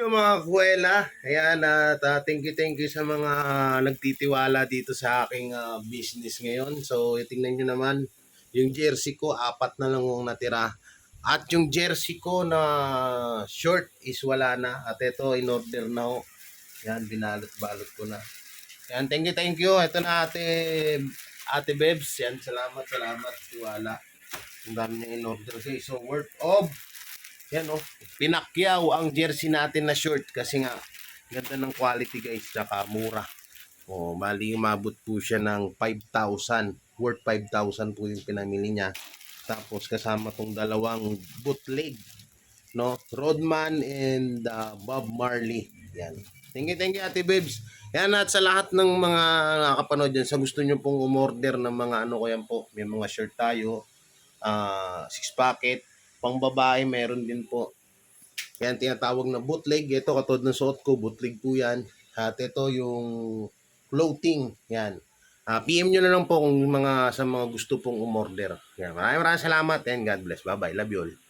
mga kuwela. Ayan, at thank you sa mga nagtitiwala dito sa aking business ngayon. So, tingnan nyo naman, yung jersey ko, 4 na lang yung natira. At yung jersey ko na short is wala na. At ito, in order na ho. Yan, binalot-balot ko na. Yan, thank you. Ito na ate Bebs. Yan, salamat, tiwala. Ang dami niya in order. Okay, so worth of yan pinakyaw ang jersey natin na short kasi nga ganda ng quality guys, tsaka mura. Bali umabot po siya ng 5,000, worth 5,000 po yung pinamili niya. Tapos kasama tong dalawang bootleg, no? Rodman and Bob Marley. Yan. Thank you Ate Babes. Yan, at sa lahat ng mga nakakapanood dyan, sa gusto nyo pong umorder ng mga ano ko yan po, may mga shirt tayo, 6 packet, pang babae meron din po. Yan tinatawag na bootleg. Ito katulad ng suot ko, bootleg po yan. At ito yung clothing. Yan. PM nyo na lang po kung sa mga gusto pong umorder. Yan. Maraming salamat and God bless. Bye bye. Love you all.